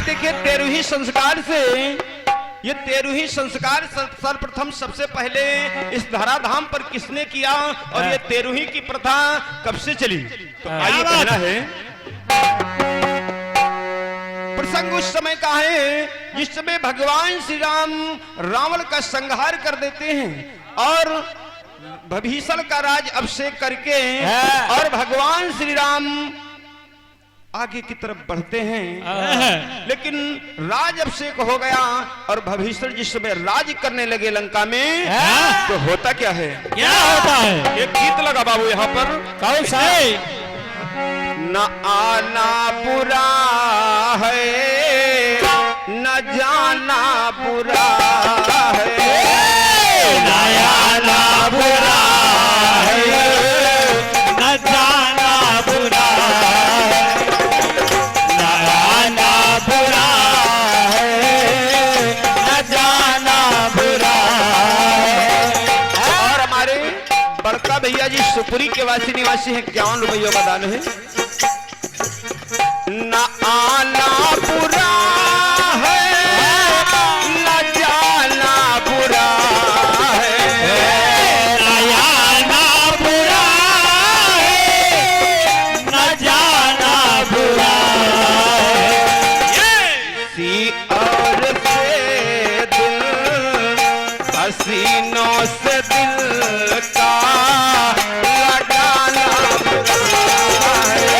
देखिए 13 संस्कार से ये 13 संस्कार सर्वप्रथम सबसे पहले इस धराधाम पर किसने किया और ये 13 की प्रथा कब से चली? तो आइए कहना है प्रसंग उस समय का है जिस समय भगवान श्री राम रावण का संहार कर देते हैं और विभीषण का राज अभिषेक करके और भगवान श्री राम आगे की तरफ बढ़ते हैं। लेकिन राज अभिषेक हो गया और विभीषण जिस समय राज करने लगे लंका में तो होता क्या है? क्या होता है? एक गीत लगा बाबू यहाँ पर, कौन सा है? न आना बुरा है न जाना बुरा है, न आना बुरा है न जाना बुरा है, न आना बुरा है न जाना बुरा है। और हमारे बड़का भैया जी सुपुरी के वासी निवासी हैं, 51 रुपयों का दान है। न आना बुरा है न जाना बुरा है, न आना बुरा है न जाना बुरा है। सी और से दिल हसीनों से दिल का लगाना बुरा है,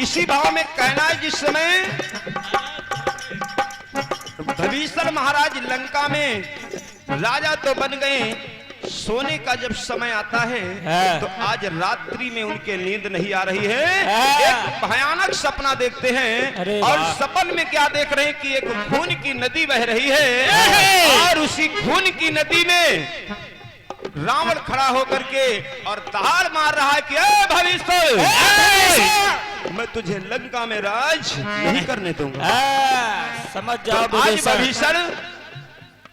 इसी भाव में कहना है जिस समय विभीषण महाराज लंका में राजा तो बन गए, सोने का जब समय आता है तो आज रात्रि में उनके नींद नहीं आ रही है। एक भयानक सपना देखते हैं और सपन में क्या देख रहे हैं कि एक खून की नदी बह रही है और उसी खून की नदी में रावण खड़ा होकर के और दहाड़ मार रहा है कि भविष्य मैं तुझे लंका में राज नहीं करने दूंगा। समझ जाओ तो आज विभीषण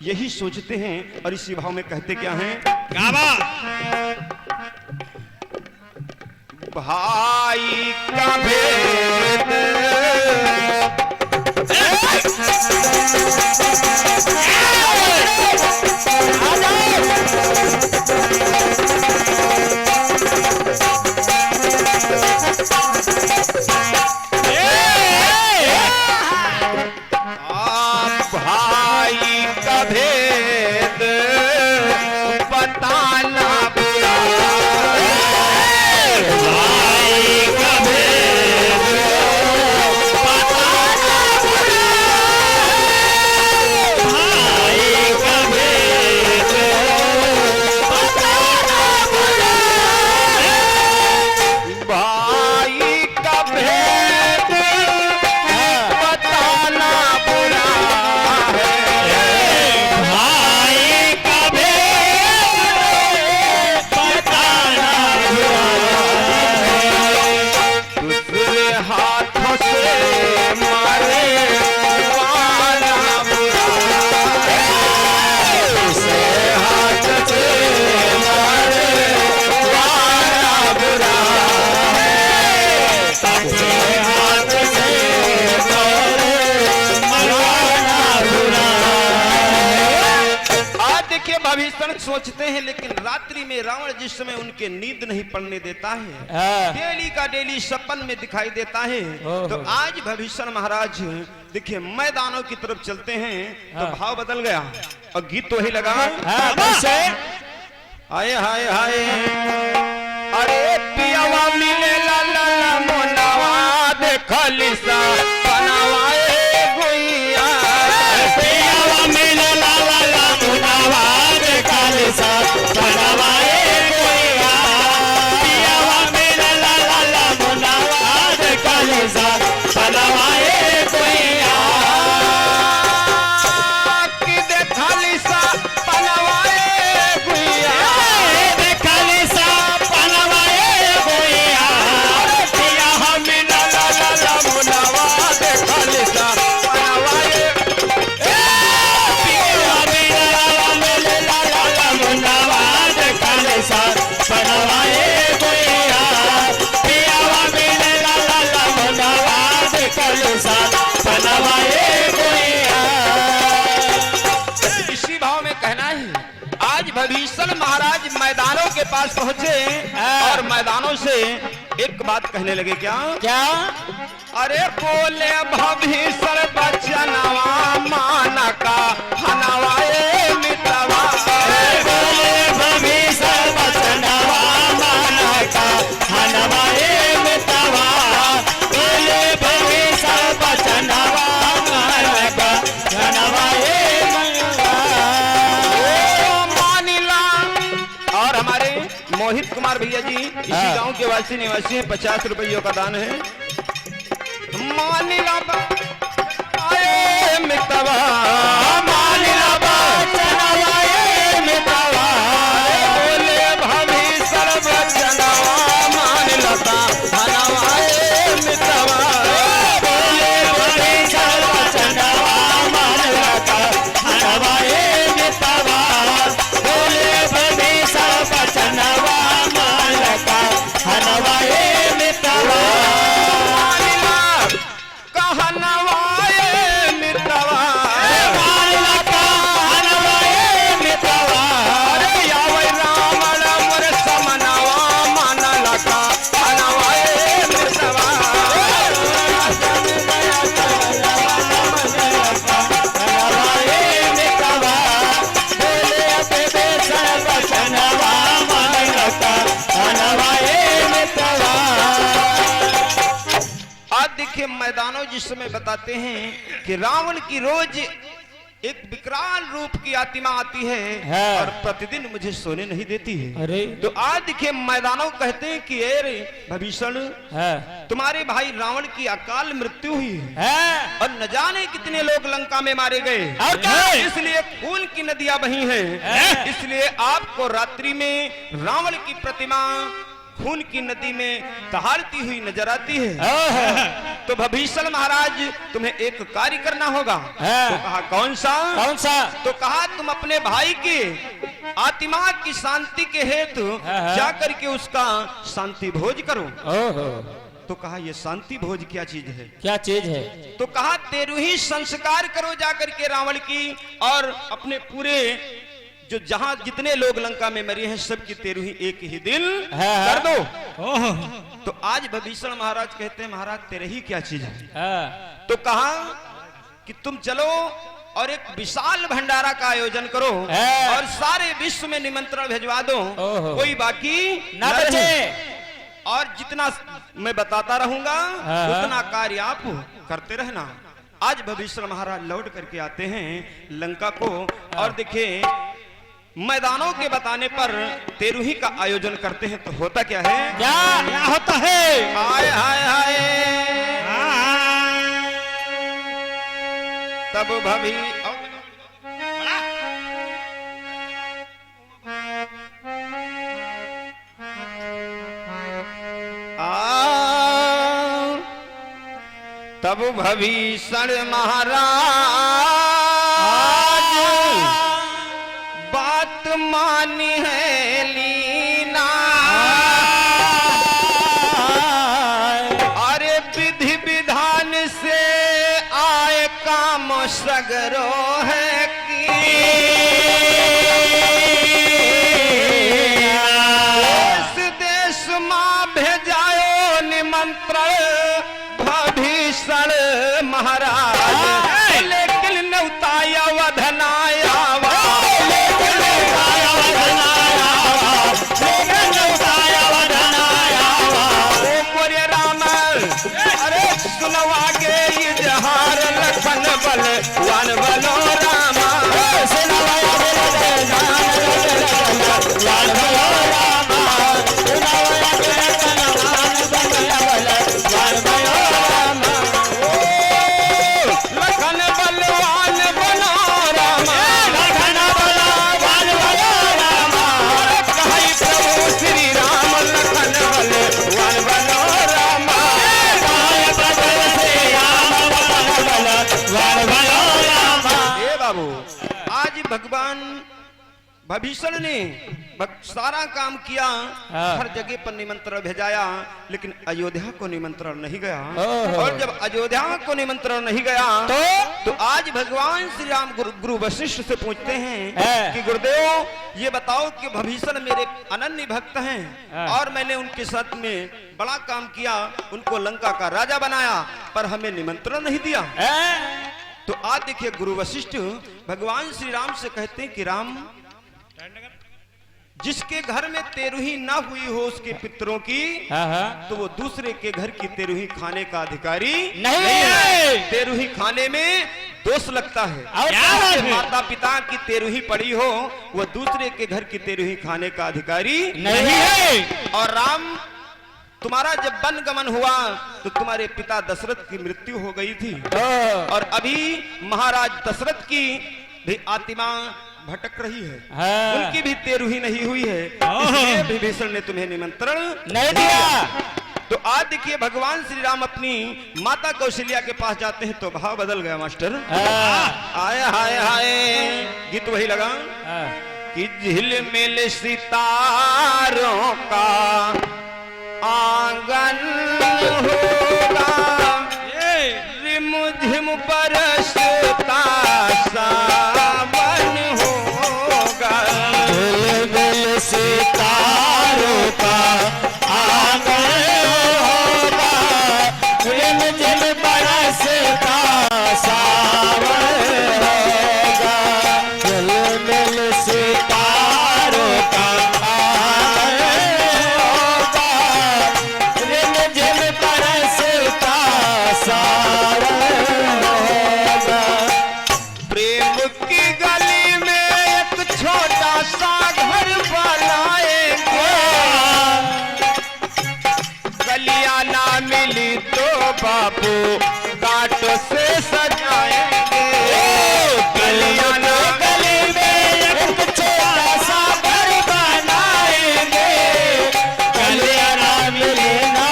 यही सोचते हैं और इसी भाव में कहते क्या हैं? भाई का भेद भाई का भेद बताना बुरा है, भाई का भेद बताना बुरा है, भाई का भेद बताना बुरा है, भाई का भेद बताना बुरा है, भाई का भेद बताना बुरा है। दूसरे हाथों से मारे वाला बुरा है, दूसरे हाथ से मारे वाला बुरा है, दूसरे हाथ से मरवाना बुरा है। आज देखिए भविष्य सोचते हैं लेकिन रात्रि में रावण जिस समय उनके नींद नहीं पड़ने देता है, डेली का डेली सपन में दिखाई देता है। तो आज भविष्य महाराज देखिए मैदानों की तरफ चलते हैं तो भाव बदल गया और गीत तो वही लगा, हाय हाय हाय अरे पियावा मिले ला ला ला मोनावा देखली सा बनावाए गुइया, पियावा मिले ला ला ला मुनावा देखली सा बनावाए गुइया, पियावा मिले ला ला ला मुनावा देखली सा बनावाए गुइया, कि देखली सा बनावाए गुइया, देखली सा बनावाए गुइया, पिया मिले ला ला ला मोनावा कलसा बनवाए कोई इसी भाव में कहना है आज भविष्य महाराज मैदानों के पास पहुंचे और मैदानों से एक बात कहने लगे। क्या क्या अरे बोले भविष्य बचनवा माना का हनवाए मितवा बोले भविष्य बचनवा माना का हनवाए मितवा बोले भविष्य बचनवा माना का हनवाए मानिला। और हमारे मोहित कुमार भैया जी इसी गांव के वासी निवासी हैं, 50 रुपयों का दान है। मानिला आए मितवा मानिला बचनवाए मितवा बोले भविष्य बचनवा मानिला हनवाए मितवा बोले भविष्य बचनवा माना का हनवाए मितवा बोले भविष्य बचनवा माना का हनवाए मितवा कहनवाए मितवा माना का हनवाए मितवा अरे यावै रावण मोर समनवा मानला का हनवाए मितवा हनवाए मितवा बोले भविष्य बचनवा माना का हनवाए मितवा आज देखिए मैदानों जिस समय बताते हैं कि रावण की रोज एक विकराल रूप की आत्मा आती है और प्रतिदिन मुझे सोने नहीं देती है। अरे तो आज देखिए मैदानों कहते हैं कि अरे भविष्य तुम्हारे भाई रावण की अकाल मृत्यु हुई है और न जाने कितने लोग लंका में मारे गए और क्या? इसलिए खून की नदियां बही हैं। इसलिए आपको रात्रि में रावण की प्रतिमा खून की नदी में दहाड़ती हुई नजर आती है। तो भविष्य महाराज तुम्हें एक कार्य करना होगा। तो कहा कौन सा? तो कहा तुम अपने भाई की आत्मा की शांति के हेतु जाकर के उसका शांति भोज करो। तो कहा ये शांति भोज क्या चीज है? क्या चीज है? तो कहा तेरुही संस्कार करो जाकर के रावण की और अपने पूरे जो जहां जितने लोग लंका में मरे हैं सबकी तेरुही एक ही दिन कर दो। तो आज भविष्य महाराज कहते हैं महाराज तेरही क्या चीज है? तो कहा कि तुम चलो और एक विशाल भंडारा का आयोजन करो और सारे विश्व में निमंत्रण भिजवा दो, कोई बाकी ना बचे। और जितना मैं बताता रहूंगा उतना कार्य आप करते रहना। आज भविष्य महाराज लौट करके आते हैं लंका को और देखे मैदानों के बताने पर तेरुही का आयोजन करते हैं। तो होता क्या है? क्या होता है? हाय हाय हाय तब भभी तब भविष्य महाराज बात मानी है लीना। अरे विधि विधान से आए काम सगरो है कि देश मां भेजायो निमंत्रण भविष्य महाराज लेकिन नौताया वधनाया सुनवागे इजहार लखन बल वन बलो रामा लखन बलवान बनो रामा कही प्रभु श्री राम लखन बलवान बनो रामा। हे बाबू आज भगवान भीषण ने सारा काम किया, हाँ। हर जगह पर निमंत्रण भेजाया, लेकिन अयोध्या को निमंत्रण नहीं गया। ओहो। और जब अयोध्या को निमंत्रण नहीं गया तो आज भगवान श्री राम गुरु वशिष्ठ से पूछते हैं कि गुरुदेव ये बताओ कि भीषण मेरे अनन्य भक्त हैं और मैंने उनके साथ में बड़ा काम किया, उनको लंका का राजा बनाया, पर हमें निमंत्रण नहीं दिया। तो आज देखिए गुरु वशिष्ठ भगवान श्री राम से कहते हैं कि राम, जिसके घर में तेरुही ना हुई हो उसके पितरों की, तो वो दूसरे के घर की तेरुही खाने का अधिकारी नहीं है। तेरुही खाने में दोष लगता है। और माता पिता की तेरुही पड़ी हो, वो दूसरे के घर की तेरुही खाने का अधिकारी नहीं है। और राम, तुम्हारा जब वन गमन हुआ तो तुम्हारे पिता दशरथ की मृत्यु हो गई थी, और अभी महाराज दशरथ की भी आत्मा भटक रही है, उनकी भी तेरुही नहीं हुई है, इसलिए विभीषण ने तुम्हें निमंत्रण नहीं दिया। तो आज देखिए भगवान श्री राम अपनी माता कौशल्या के पास जाते हैं तो भाव बदल गया मास्टर। आए हाय हाय, गीत वही लगा कि झिलमिल सितारों का आंगन होगा, रिमझिम बरसता सावन होगा, झिलमिल सितारों का आंगन होगा, रिमझिम बरसता सावन होगा, झिलमिल सितारों का आंगन होगा, रिमझिम बरसता सावन होगा। प्रेम की गली में एक छोटा सा घर बनाएंगे, गलियां ना मिली तो बाबू काट से सजाएंगे, गलियां ना गली में एक छोटा सा घर बनाएंगे, गलियां ना मिले ना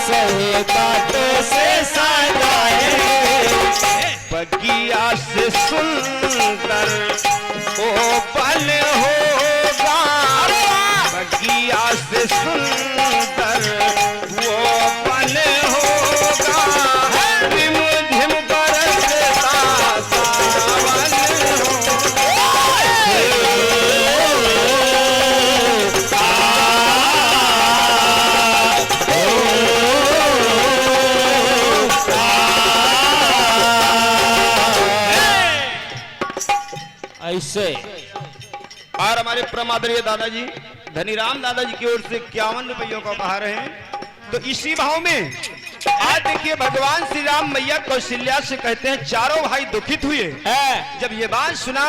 सही बातों से सजाएंगे। बगिया से सुंदर ओ पल होगा, बगिया से सुंदर वो पल होगा, रिमझिम बरसता सावन ऐसे। और हमारे परमादरणीय दादाजी धनीराम दादाजी की ओर से 51 रुपयों का उपहार है। तो इसी भाव में आज देखिए भगवान श्री राम मैया कौशल्या से कहते हैं, चारों भाई दुखित हुए जब ये बात सुना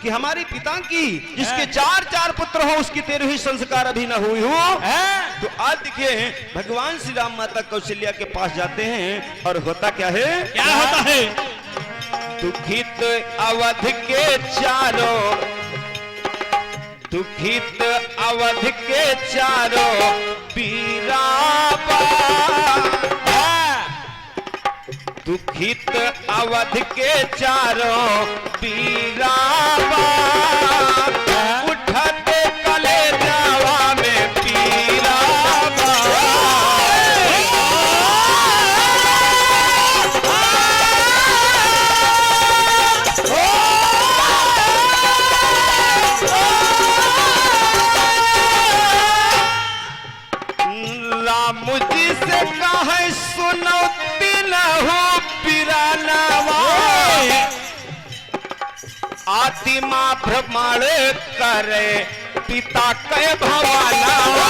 कि हमारे पिता की जिसके 4 पुत्र हो उसकी 13वीं संस्कार अभी न हुई हो। तो आज देखिए भगवान श्री राम माता कौशल्या के पास जाते हैं और होता क्या है, क्या होता है? दुखित अवध के चारों, दुखित अवध के चारों पीराबा, दुखित अवध के चारों पीराबा, उठते कलेजावा में पीराबा, राम जी से कहे सुनो तिलहु पिरानवा, आत्मा भ्रमण करे पिता के भवानवा,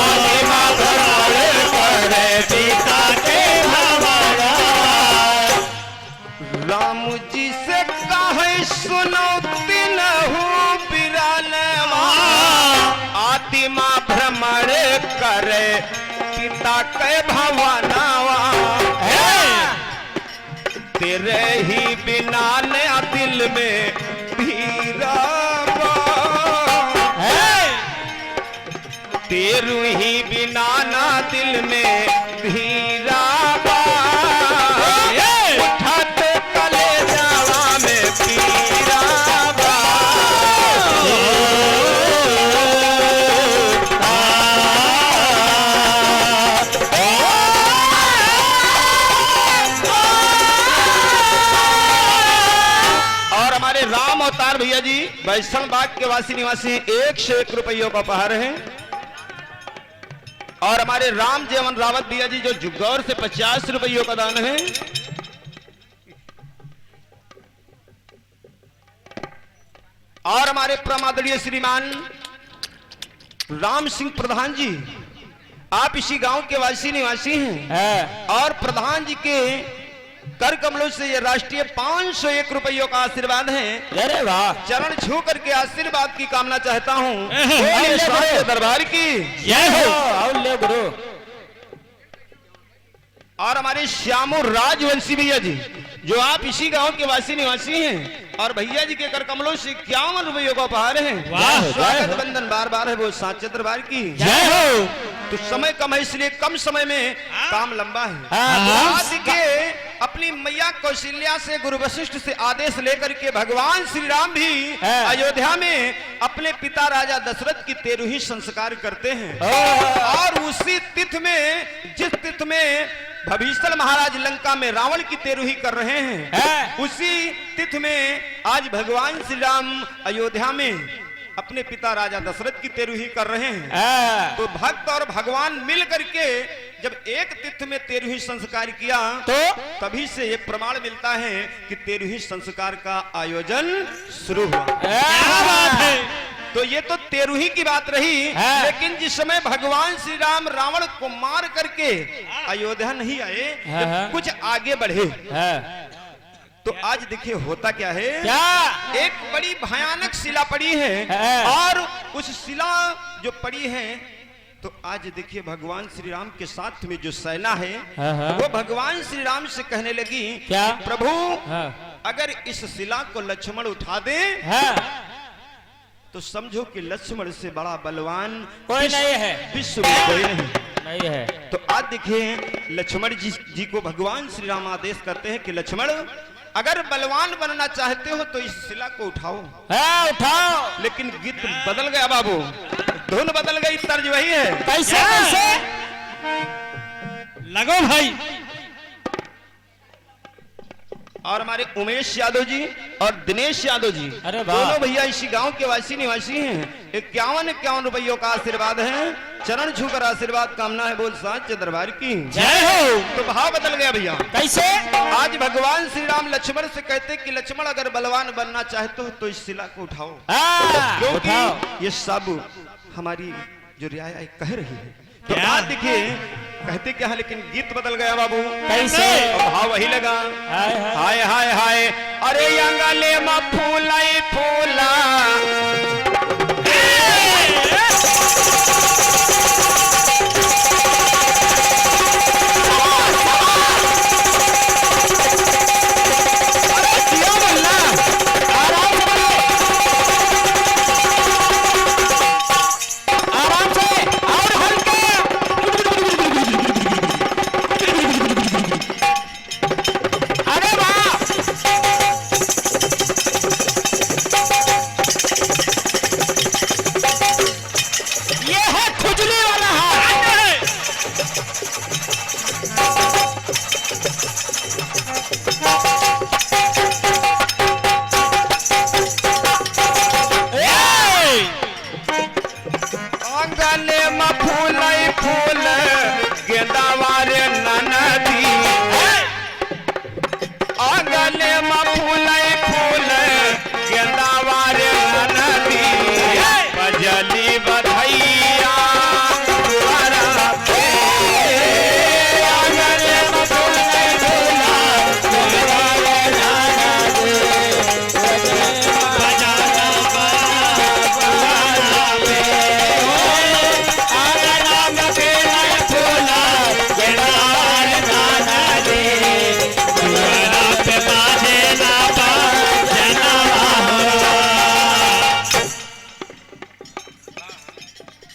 आत्मा भ्रमण करे पिता के भवानवा, राम जी से कहे सुनो तिलहु पिरानवा, आत्मा भ्रमण करे पिता के भवानवा, तेरे ही बिना नया दिल में भीराबा, तेरू ही बिना ना दिल में भीराबा, उठते कलेजावा में पीराबा, अवतार भैया जी वैष्णव बाग के वासी निवासी 101 रुपयों का उपहार है। और हमारे राम जेवन रावत भैया जी जो जुगौर से 50 रुपयों का दान है। और हमारे परमादरणीय श्रीमान राम सिंह प्रधान जी, आप इसी गांव के वासी निवासी हैं। और प्रधान जी के कर कमलों से ये राष्ट्रीय 501 रुपयों का आशीर्वाद है। अरे वाह, चरण छू करके आशीर्वाद की कामना चाहता हूँ। दरबार की जय हो गुरु। और हमारे श्यामू राजवंशी भैया जी जो आप इसी गांव के वासी निवासी हैं। और भैया जी के कर कमलों से 51 रुपयों का उपहार है। स्वागत बंदन बार बार है वो साचे दरबार की जय हो। तो समय कम है इसलिए कम समय में काम लंबा है। आज के अपनी मैया कौशल्या से गुरु वशिष्ठ से आदेश लेकर के भगवान श्री राम भी अयोध्या में अपने पिता राजा दशरथ की 13वीं संस्कार करते हैं। और उसी तिथि में जिस तिथि में भविष्य महाराज लंका में रावण की 13वीं कर रहे हैं, उसी तिथि में आज भगवान श्री राम अयोध्या में अपने पिता राजा दशरथ की 13वीं कर रहे हैं। तो भक्त और भगवान मिल करके जब एक तिथि में 13वीं संस्कार किया तो तभी से ये प्रमाण मिलता है कि 13वीं संस्कार का आयोजन शुरू हुआ। क्या बात है। तो ये तो 13वीं की बात रही, लेकिन जिस समय भगवान श्री राम रावण को मार करके अयोध्या नहीं आए, जब कुछ आगे बढ़े तो आज देखिए होता क्या है। क्या एक बड़ी भयानक शिला पड़ी है। और उस शिला जो पड़ी है तो आज देखिए भगवान श्री राम के साथ में जो सेना है वो भगवान श्री राम से कहने लगी क्या प्रभु अगर इस शिला को लक्ष्मण उठा दे तो समझो कि लक्ष्मण से बड़ा बलवान कोई नहीं है, विश्व में कोई नहीं है। तो आज देखिए लक्ष्मण जी को भगवान श्री राम आदेश करते हैं कि लक्ष्मण अगर बलवान बनना चाहते हो तो इस शिला को उठाओ। उठाओ। लेकिन गीत बदल गया बाबू, धुन बदल गई, तर्ज वही है। कैसे कैसे लगो भाई। और हमारे उमेश यादव जी और दिनेश यादव जी दोनों भैया इसी गांव के वासी निवासी हैं। 51 रुपयों का आशीर्वाद है। चरण छूकर आशीर्वाद कामना है। बोल साचे दरबार की जय हो। तो भाव बदल गया भैया। कैसे आज भगवान श्री राम लक्ष्मण से कहते कि लक्ष्मण अगर बलवान बनना चाहते हो तो इस शिला को उठाओ, क्योंकि ये सब हमारी जो रियाया कह रही है। तो आज देखिए कहते क्या है, लेकिन गीत बदल गया बाबू। कैसे भाव वही लगा। हाय हाय हाय अरे अंगले मा फूलाई फूला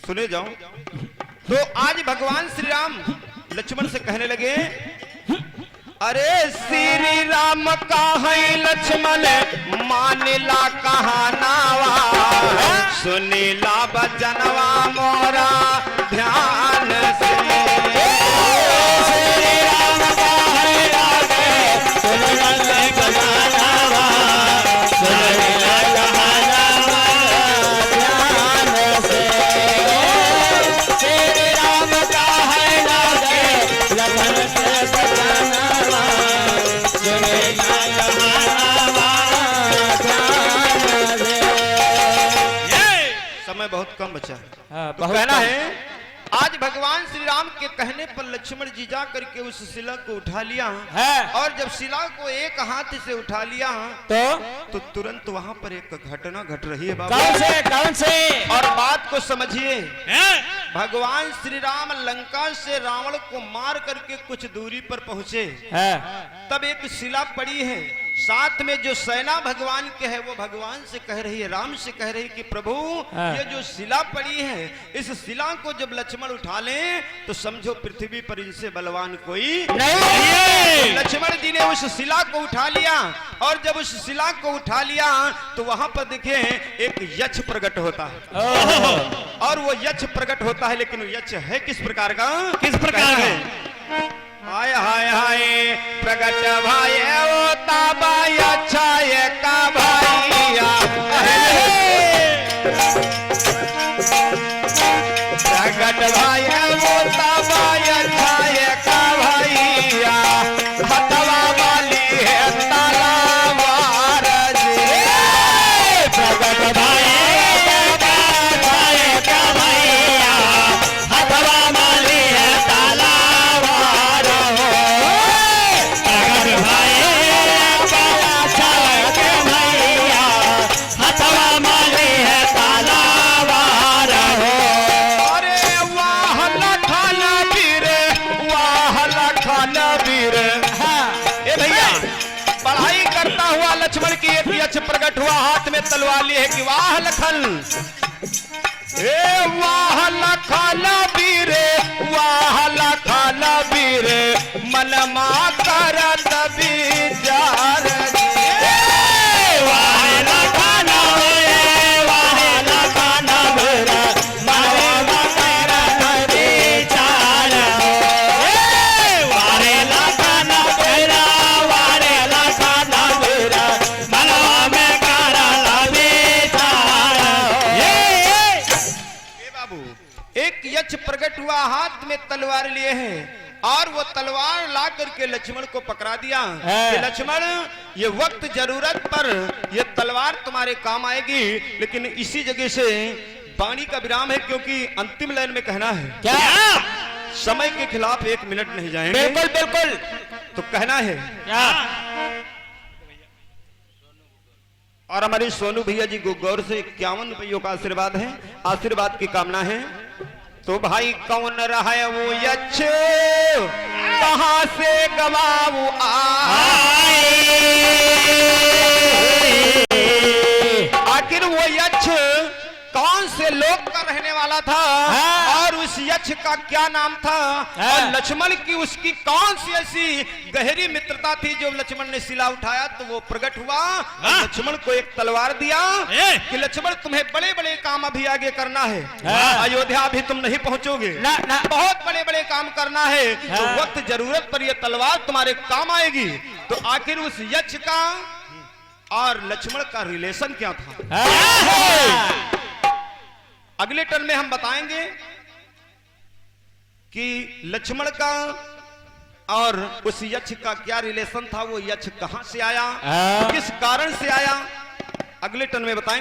सुने जाओ। तो आज भगवान श्री राम लक्ष्मण से कहने लगे अरे श्री राम का है लक्ष्मण मानिला कहानावा सुनीला बचनवा मोरा ध्यान से। श्री राम का है सुनीला कहानावा सुनीला समय बहुत कम बचा है। हाँ, तो बहुत कहना कम। है आज भगवान श्री राम के कहने पर लक्ष्मण जी जा करके उस शिला को उठा लिया है। और जब शिला को एक हाथ से उठा लिया तो तुरंत वहां पर एक घटना घट रही है बाबा। कौन से और बात को समझिए, भगवान श्री राम लंका से रावण को मार करके कुछ दूरी पर पहुंचे, तब एक शिला पड़ी है, साथ में जो सेना भगवान के है वो भगवान से कह रही है, राम से कह रही है कि प्रभु ये जो शिला पड़ी है, इस शिला को जब लक्ष्मण उठा लें तो समझो पृथ्वी पर इनसे बलवान कोई नहीं। लक्ष्मण जी ने उस शिला को उठा लिया और जब उस शिला को उठा लिया तो वहां पर देखे एक यक्ष प्रकट होता है और वो यक्ष प्रकट होता है, लेकिन यक्ष है किस प्रकार का, किस प्रकार है? हाय हाय हाय प्रकट भाई होता भाई अच्छा ये का भैया, प्रकट भाई होता भाई अच्छा ये का भैया, हथवा वाली है तलवार जी, प्रकट भाई लक्ष्मण की एक यक्ष प्रकट हुआ, हाथ में तलवार लिए है कि वाह लखन, ए वाह लखन वीरे, वाह लखन वीरे, मन मा करत विचार, वाह लखन वीरे, वाह लखन वीरे, मन मा करत विचार, वाह लखन वीरे, वाह लखन वीरे, एक यक्ष प्रकट हुआ, हाथ में तलवार लिए हैं और वो तलवार ला करके लक्ष्मण को पकड़ा दिया कि लक्ष्मण ये वक्त जरूरत पर ये तलवार तुम्हारे काम आएगी, लेकिन इसी जगह से वाणी का विराम है क्योंकि अंतिम लाइन में कहना है क्या? समय के खिलाफ 1 मिनट नहीं जाएंगे। बिल्कुल बिल्कुल। तो कहना है क्या? और हमारे सोनू भैया जी को गौर से 51 रुपयों का आशीर्वाद है, आशीर्वाद की कामना है। तो भाई कौन रहा है वो यक्ष, कहां से गवाऊ आखिर वो यक्ष कौन से लोक का रहने वाला था और उस यक्ष का क्या नाम था और लक्ष्मण की उसकी कौन सी ऐसी गहरी मित्रता थी जो लक्ष्मण ने शिला उठाया तो वो प्रकट हुआ। लक्ष्मण को एक तलवार दिया कि लक्ष्मण तुम्हें बड़े बड़े काम अभी आगे करना है, अयोध्या अभी तुम नहीं पहुंचोगे, बहुत बड़े बड़े काम करना है, तो वक्त जरूरत पर यह तलवार तुम्हारे काम आएगी। तो आखिर उस यक्ष का और लक्ष्मण का रिलेशन क्या था, अगले टर्न में हम बताएंगे कि लक्ष्मण का और उस यक्ष का क्या रिलेशन था, वो यक्ष कहां से आया, किस कारण से आया, अगले टर्न में बताएंगे।